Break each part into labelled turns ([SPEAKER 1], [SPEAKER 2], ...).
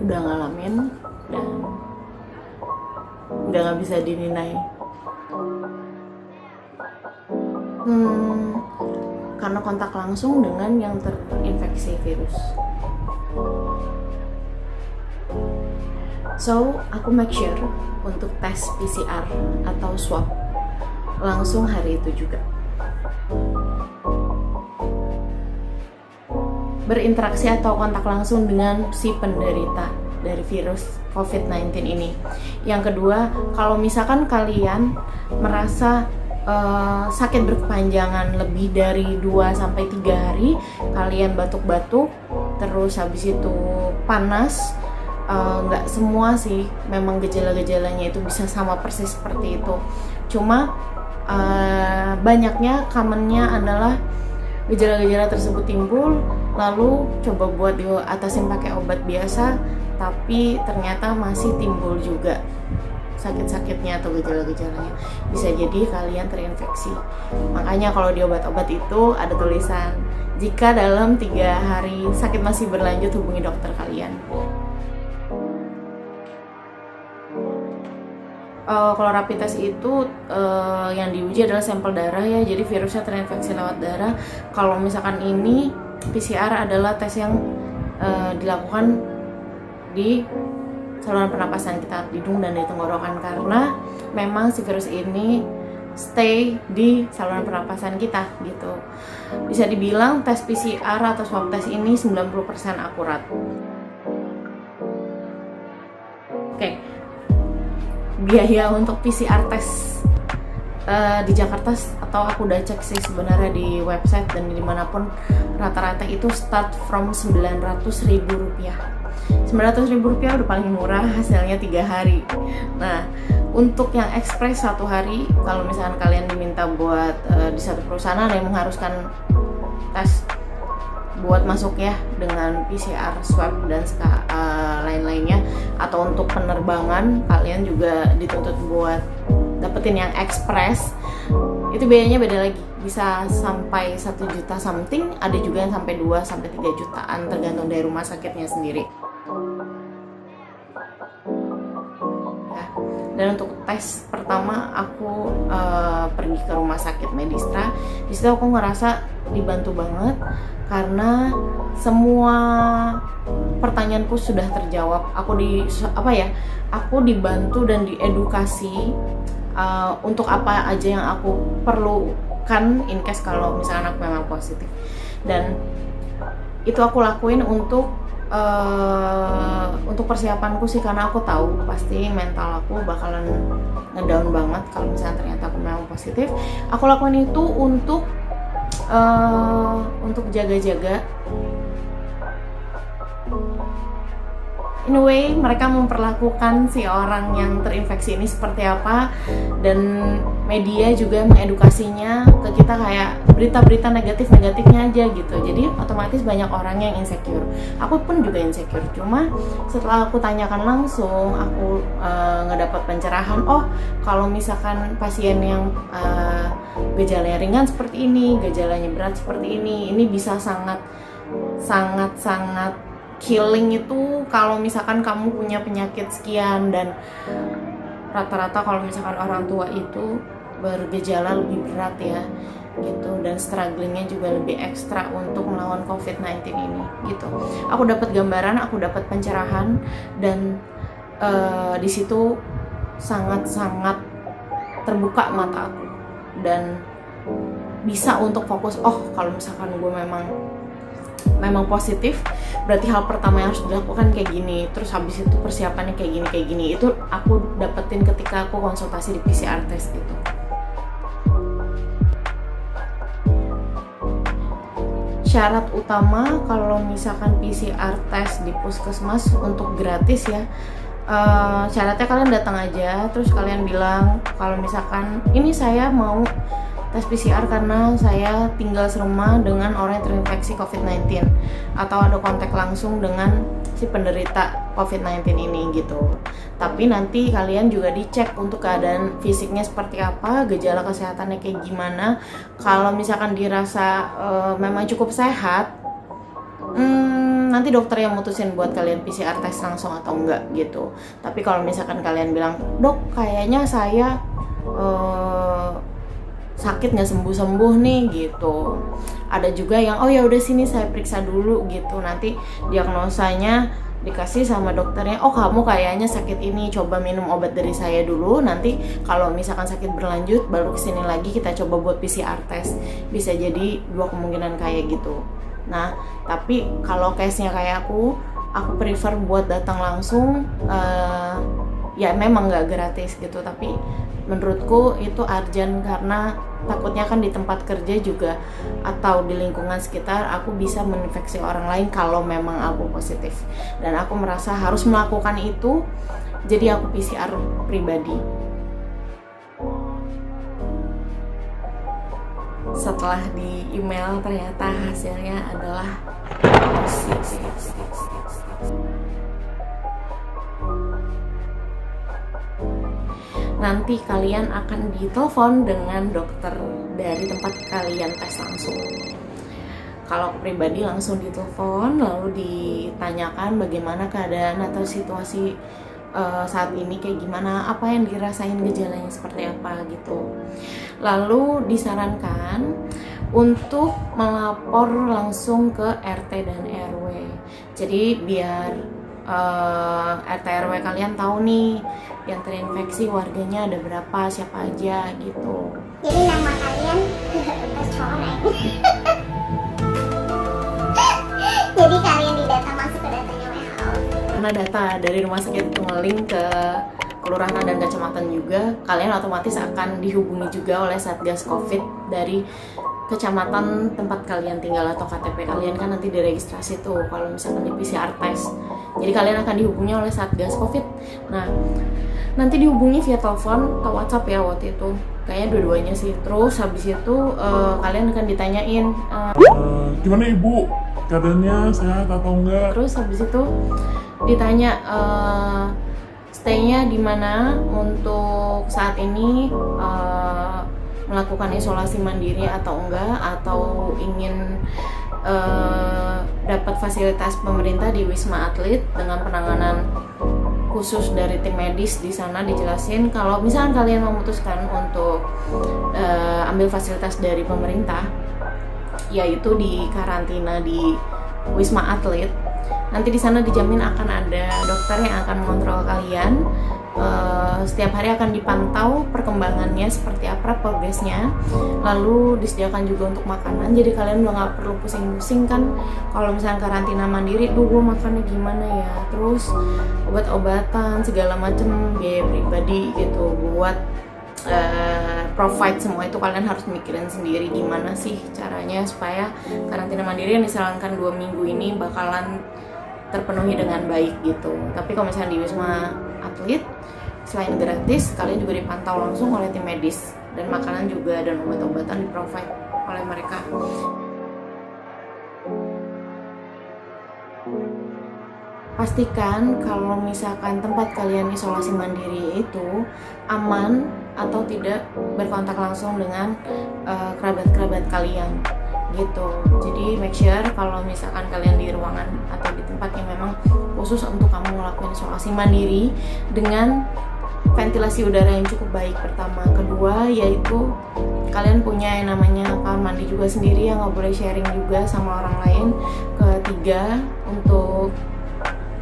[SPEAKER 1] udah ngalamin dan udah nggak bisa dinilai. Karena kontak langsung dengan yang terinfeksi virus. So, aku make sure untuk tes PCR atau swab langsung hari itu juga. Berinteraksi atau kontak langsung dengan si penderita dari virus COVID-19 ini. Yang kedua, kalau misalkan kalian merasa sakit berkepanjangan lebih dari 2-3 hari, kalian batuk-batuk, terus habis itu panas, nggak semua sih memang gejala-gejalanya itu bisa sama persis seperti itu. Cuma banyaknya, commonnya adalah gejala-gejala tersebut timbul, lalu coba buat diatasin pakai obat biasa, tapi ternyata masih timbul juga sakit-sakitnya atau gejala-gejalanya. Bisa jadi kalian terinfeksi. Makanya kalau di obat-obat itu ada tulisan, jika dalam 3 hari sakit masih berlanjut, hubungi dokter kalian. Kalau rapid test itu yang diuji adalah sampel darah ya, jadi virusnya terinfeksi lewat darah. Kalau misalkan ini PCR adalah tes yang dilakukan di saluran pernapasan kita, hidung dan di tenggorokan, karena memang si virus ini stay di saluran pernapasan kita gitu. Bisa dibilang tes PCR atau swab test ini 90% akurat. Oke. Biaya untuk PCR test di Jakarta, atau aku udah cek sih sebenarnya di website dan dimanapun, rata-rata itu start from 900.000 rupiah. 900.000 rupiah udah paling murah, hasilnya 3 hari. Nah, untuk yang ekspres 1 hari, kalau misalkan kalian diminta buat di satu perusahaan ada yang mengharuskan tes buat masuk ya dengan PCR, swab dan lain-lainnya, atau untuk penerbangan kalian juga dituntut buat dapetin yang ekspres, itu biayanya beda lagi, bisa sampai 1 juta something, ada juga yang sampai 2-3 jutaan tergantung dari rumah sakitnya sendiri. Dan untuk tes pertama aku pergi ke rumah sakit Medistra. Di situ aku ngerasa dibantu banget karena semua pertanyaanku sudah terjawab. Aku dibantu dan diedukasi untuk apa aja yang aku perlukan in case kalau misalnya aku memang positif. Dan itu aku lakuin untuk persiapanku sih, karena aku tahu pasti mental aku bakalan ngedown banget kalau misalnya ternyata aku memang positif. Aku lakuin itu untuk jaga-jaga. In a way, mereka memperlakukan si orang yang terinfeksi ini seperti apa, dan media juga mengedukasinya ke kita kayak berita-berita negatifnya aja gitu. Jadi otomatis banyak orang yang insecure. Aku pun juga insecure. Cuma setelah aku tanyakan langsung, aku ngedapat pencerahan. Oh, kalau misalkan pasien yang gejalanya ringan seperti ini, gejalanya berat seperti ini bisa sangat killing itu kalau misalkan kamu punya penyakit sekian. Dan rata-rata kalau misalkan orang tua itu bergejala lebih berat ya gitu, dan strugglingnya juga lebih ekstra untuk melawan COVID-19 ini gitu. Aku dapat gambaran, aku dapat pencerahan, dan di situ sangat-sangat terbuka mata aku dan bisa untuk fokus. Oh, kalau misalkan gue memang positif, berarti hal pertama yang harus dilakukan kayak gini, terus habis itu persiapannya kayak gini. Itu aku dapetin ketika aku konsultasi di PCR test gitu. Syarat utama kalau misalkan PCR test di puskesmas untuk gratis ya, syaratnya kalian datang aja, terus kalian bilang kalau misalkan ini saya mau tes PCR karena saya tinggal serumah dengan orang yang terinfeksi COVID-19 atau ada kontak langsung dengan si penderita COVID-19 ini gitu. Tapi nanti kalian juga dicek untuk keadaan fisiknya seperti apa, gejala kesehatannya kayak gimana. Kalau misalkan dirasa memang cukup sehat, nanti dokter yang mutusin buat kalian PCR test langsung atau enggak gitu. Tapi kalau misalkan kalian bilang, dok kayaknya saya sakit nggak sembuh-sembuh nih gitu, ada juga yang oh ya udah sini saya periksa dulu gitu, nanti diagnosanya dikasih sama dokternya, oh kamu kayaknya sakit ini, coba minum obat dari saya dulu, nanti kalau misalkan sakit berlanjut baru kesini lagi kita coba buat PCR test. Bisa jadi dua kemungkinan kayak gitu. Nah tapi kalau case-nya kayak aku prefer buat datang langsung. Ya memang nggak gratis gitu, tapi menurutku itu urgent karena takutnya kan di tempat kerja juga atau di lingkungan sekitar aku bisa menginfeksi orang lain kalau memang aku positif, dan aku merasa harus melakukan itu, jadi aku PCR pribadi. Setelah di email ternyata hasilnya adalah positif. Nanti kalian akan ditelepon dengan dokter dari tempat kalian tes langsung. Kalau pribadi langsung ditelepon, lalu ditanyakan bagaimana keadaan atau situasi saat ini kayak gimana, apa yang dirasain, gejalanya seperti apa gitu. Lalu disarankan untuk melapor langsung ke RT dan RW. Jadi biar RT RW kalian tahu nih yang terinfeksi warganya ada berapa, siapa aja gitu.
[SPEAKER 2] Jadi nama kalian tercoreng. Jadi kalian didata masuk ke datanya WHO.
[SPEAKER 1] Karena data dari rumah sakit itu nge-link ke kelurahan dan kecamatan juga, kalian otomatis akan dihubungi juga oleh Satgas Covid dari kecamatan tempat kalian tinggal atau KTP kalian kan nanti diregistrasi tuh kalau misalkan di PCR test. Jadi kalian akan dihubungi oleh Satgas Covid. Nah, nanti dihubungi via telepon atau WhatsApp ya waktu itu. Kayaknya dua-duanya sih. Terus habis itu kalian akan ditanyain
[SPEAKER 3] gimana ibu, keadaannya sehat atau enggak?
[SPEAKER 1] Terus habis itu ditanya stay-nya di mana untuk saat ini, melakukan isolasi mandiri atau enggak, atau ingin dapat fasilitas pemerintah di Wisma Atlet dengan penanganan khusus dari tim medis. Di sana dijelasin kalau misalnya kalian memutuskan untuk ambil fasilitas dari pemerintah, yaitu di karantina di Wisma Atlet, nanti di sana dijamin akan ada dokter yang akan mengontrol kalian. Setiap hari akan dipantau perkembangannya seperti apa, progresnya. Lalu disediakan juga untuk makanan, jadi kalian udah nggak perlu pusing-pusing kan kalau misalnya karantina mandiri, gue makannya gimana ya, terus obat-obatan segala macem biaya pribadi gitu buat provide semua itu kalian harus mikirin sendiri gimana sih caranya supaya karantina mandiri yang disarankan 2 minggu ini bakalan terpenuhi dengan baik gitu. Tapi kalau misalnya di Wisma Atlet, selain gratis, kalian juga dipantau langsung oleh tim medis, dan makanan juga dan obat-obatan di-provide oleh mereka. Pastikan kalau misalkan tempat kalian isolasi mandiri itu aman atau tidak berkontak langsung dengan kerabat-kerabat kalian gitu. Jadi make sure kalau misalkan kalian di ruangan atau di tempat yang memang khusus untuk kamu ngelakuin isolasi mandiri dengan ventilasi udara yang cukup baik, pertama. Kedua yaitu kalian punya yang namanya kamar mandi juga sendiri yang nggak boleh sharing juga sama orang lain. Ketiga, untuk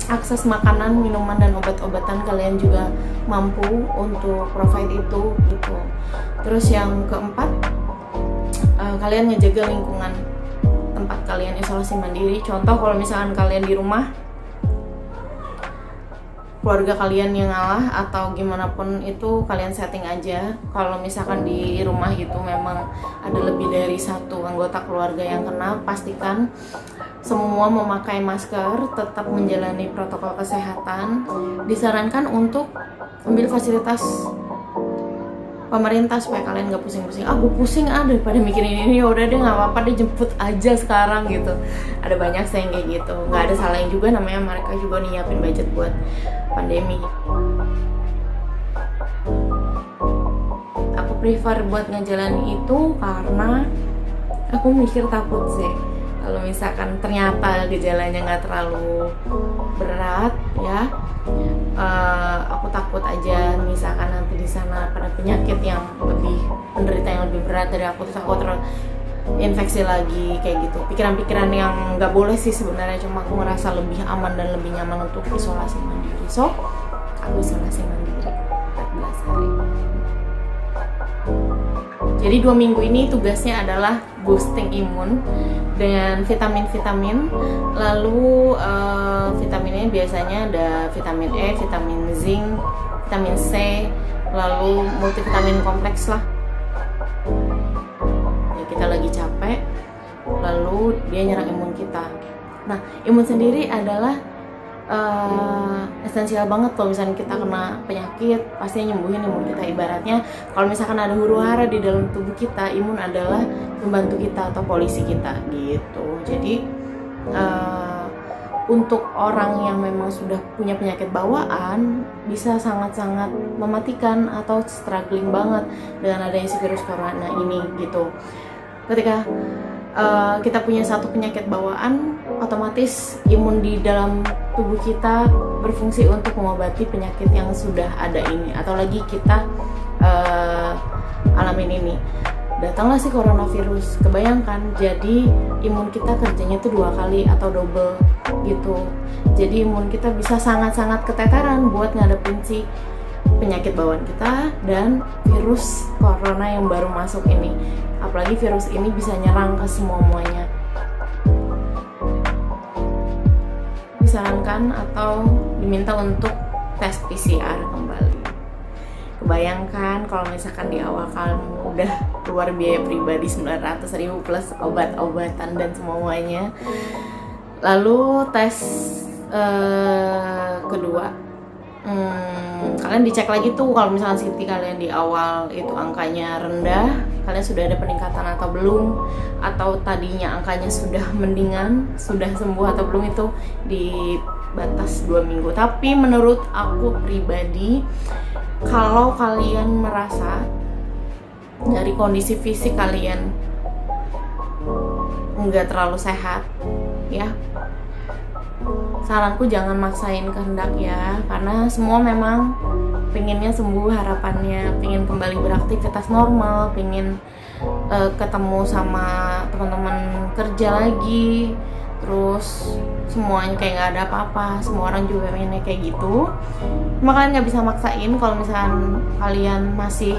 [SPEAKER 1] akses makanan, minuman, dan obat-obatan kalian juga mampu untuk provide itu gitu. Terus yang keempat, kalian ngejaga lingkungan tempat kalian isolasi mandiri. Contoh kalau misalkan kalian di rumah, keluarga kalian yang ngalah atau gimana pun itu kalian setting aja. Kalau misalkan di rumah itu memang ada lebih dari satu anggota keluarga yang kena, pastikan semua memakai masker, tetap menjalani protokol kesehatan. Disarankan untuk ambil fasilitas pemerintah supaya kalian gak pusing-pusing. Gue pusing daripada mikirin ini, ya udah deh nggak apa-apa deh, jemput aja sekarang gitu. Ada banyak sayang kayak gitu. Nggak ada salahnya juga, namanya mereka juga nyiapin budget buat pandemi. Aku prefer buat ngejalanin itu karena aku mikir takut sih kalau misalkan ternyata gejalanya nggak terlalu berat ya, aku takut aja misalkan nanti di sana pada penyakit yang lebih, penderita yang lebih berat dari aku, terus aku infeksi lagi kayak gitu. Pikiran-pikiran yang nggak boleh sih sebenarnya, cuma aku ngerasa lebih aman dan lebih nyaman untuk isolasi mandiri. So aku isolasi mandiri 14 hari. Jadi 2 minggu ini tugasnya adalah boosting imun dengan vitamin-vitamin. Lalu vitaminnya biasanya ada vitamin E, vitamin zinc, vitamin C, lalu multivitamin kompleks lah. Ya, kita lagi capek, lalu dia nyerang imun kita. Nah, imun sendiri adalah esensial banget. Kalau misalnya kita kena penyakit, pasti nyembuhin imun kita. Ibaratnya kalau misalkan ada huru hara di dalam tubuh kita, imun adalah pembantu kita atau polisi kita gitu. Jadi untuk orang yang memang sudah punya penyakit bawaan bisa sangat-sangat mematikan atau struggling banget dengan adanya si virus corona ini gitu. Ketika kita punya satu penyakit bawaan, otomatis imun di dalam tubuh kita berfungsi untuk mengobati penyakit yang sudah ada ini, atau lagi kita alamin ini. Datanglah si coronavirus, kebayangkan, jadi imun kita kerjanya itu 2 kali atau double gitu. Jadi imun kita bisa sangat-sangat keteteran buat ngadepin si penyakit bawaan kita dan virus corona yang baru masuk ini. Apalagi virus ini bisa nyerang ke semuanya. Disarankan atau diminta untuk tes PCR kembali. Kebayangkan kalau misalkan di awal kamu udah keluar biaya pribadi 900.000 plus obat-obatan dan semuanya. Lalu tes kedua, kalian dicek lagi tuh kalau misalkan CT kalian di awal itu angkanya rendah, kalian sudah ada peningkatan atau belum, atau tadinya angkanya sudah mendingan, sudah sembuh atau belum, itu di batas 2 minggu. Tapi menurut aku pribadi, kalau kalian merasa dari kondisi fisik kalian nggak terlalu sehat ya, saranku jangan maksain kehendak ya, karena semua memang pengennya sembuh, harapannya pengen kembali beraktivitas normal, pengen ketemu sama teman-teman kerja lagi, terus semuanya kayak nggak ada apa-apa. Semua orang juga pengennya kayak gitu, makanya nggak bisa maksain. Kalau misalkan kalian masih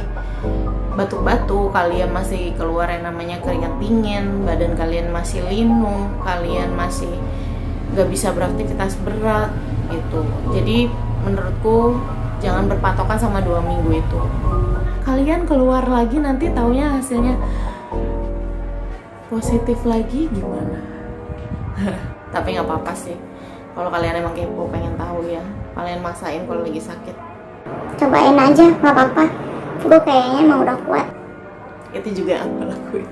[SPEAKER 1] batuk-batuk, kalian masih keluar yang namanya keringat dingin, badan kalian masih linu, kalian masih gak bisa beraktivitas berat gitu. Jadi menurutku jangan berpatokan sama 2 minggu itu. Kalian keluar lagi nanti taunya hasilnya positif lagi gimana? Tapi nggak apa-apa sih. Kalau kalian emang kepo pengen tahu ya, kalian maksain kalau lagi sakit.
[SPEAKER 2] Cobain aja, nggak apa-apa. Gue kayaknya emang udah kuat.
[SPEAKER 1] Itu juga aku lakuin.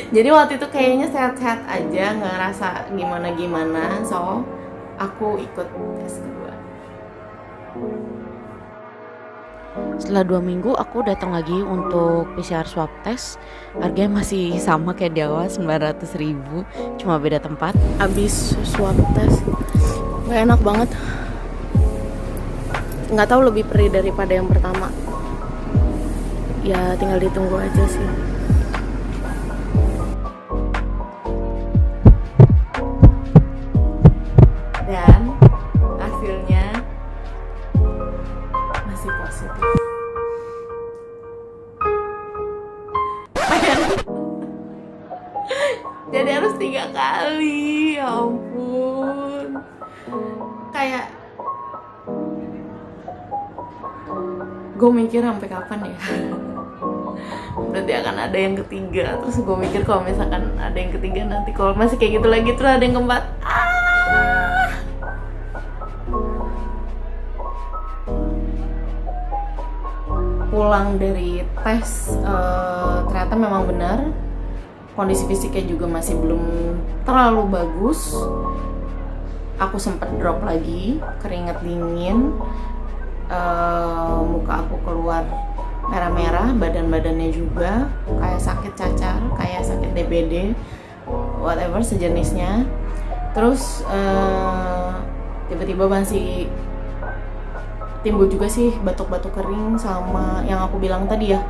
[SPEAKER 1] Jadi waktu itu kayaknya sehat-sehat aja, nggak ngerasa gimana-gimana, so aku ikut tes kedua. Setelah 2 minggu aku datang lagi untuk PCR swab test. Harganya masih sama kayak di awal, 900.000, cuma beda tempat. Abis swab test gak enak banget, nggak tahu lebih perih daripada yang pertama. Ya tinggal ditunggu aja sih. Dan hasilnya masih positif. Jadi harus 3 kali, ya ampun. Kayak gue mikir sampai kapan ya. Berarti akan ada yang ketiga. Terus gue mikir kalau misalkan ada yang ketiga, nanti kalau masih kayak gitu lagi terus ada yang keempat, pulang dari tes ternyata memang benar kondisi fisiknya juga masih belum terlalu bagus. Aku sempat drop lagi, keringat dingin, muka aku keluar merah-merah, badan-badannya juga kayak sakit cacar, kayak sakit DBD. whatever sejenisnya. Terus tiba-tiba masih timbul juga sih batuk-batuk kering sama yang aku bilang tadi ya.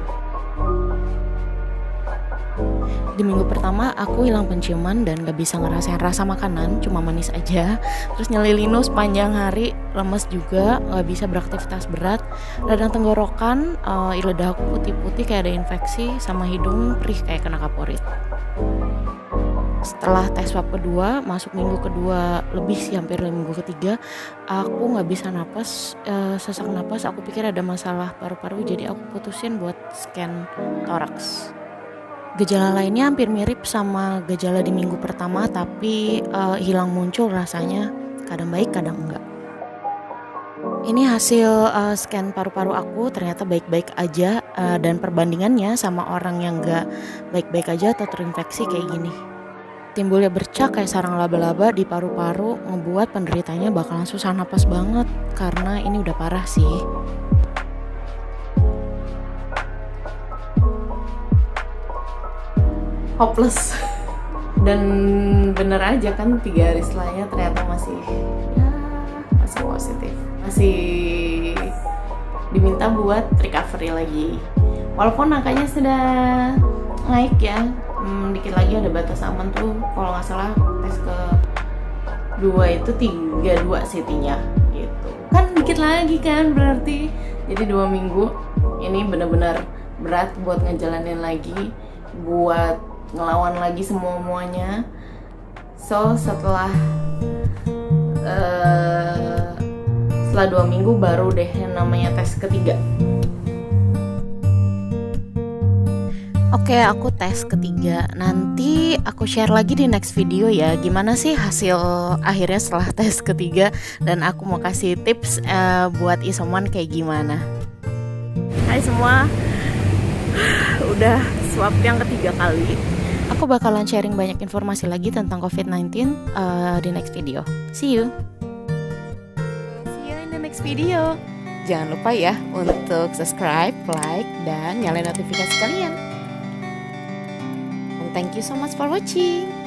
[SPEAKER 1] Di minggu pertama aku hilang penciuman dan gak bisa ngerasain rasa makanan, cuma manis aja. Terus nyeli linu sepanjang hari, lemes juga, gak bisa beraktivitas berat, radang tenggorokan, lidah aku putih-putih kayak ada infeksi, sama hidung perih kayak kena kaporit. Setelah tes swab kedua, masuk minggu kedua lebih sih, hampir minggu ketiga, aku gak bisa napas, sesak napas. Aku pikir ada masalah paru-paru, jadi aku putusin buat scan toraks. Gejala lainnya hampir mirip sama gejala di minggu pertama, tapi hilang muncul rasanya, kadang baik kadang enggak. Ini hasil scan paru-paru aku, ternyata baik-baik aja, dan perbandingannya sama orang yang enggak baik-baik aja atau terinfeksi kayak gini. Timbulnya bercak kayak sarang laba-laba di paru-paru ngebuat penderitanya bakalan susah napas banget, karena ini udah parah sih. Hopeless. Dan bener aja kan 3 hari setelahnya ternyata masih positif, masih diminta buat recovery lagi, walaupun angkanya sudah naik ya, dikit lagi ada batas aman tuh, kalau nggak salah tes ke 2 itu 32 CT-nya gitu kan, dikit lagi kan berarti. Jadi 2 minggu ini benar-benar berat buat ngejalanin lagi, buat ngelawan lagi semuanya. So setelah 2 minggu baru deh yang namanya tes ketiga. Oke, aku tes ketiga. Nanti aku share lagi di next video ya, gimana sih hasil akhirnya setelah tes ketiga, dan aku mau kasih tips buat isoman kayak gimana. Hai semua, udah swab yang ketiga kali. Aku bakalan sharing banyak informasi lagi tentang COVID-19 di next video. See you in the next video. Jangan lupa ya untuk subscribe, like, dan nyalain notifikasi kalian. And thank you so much for watching.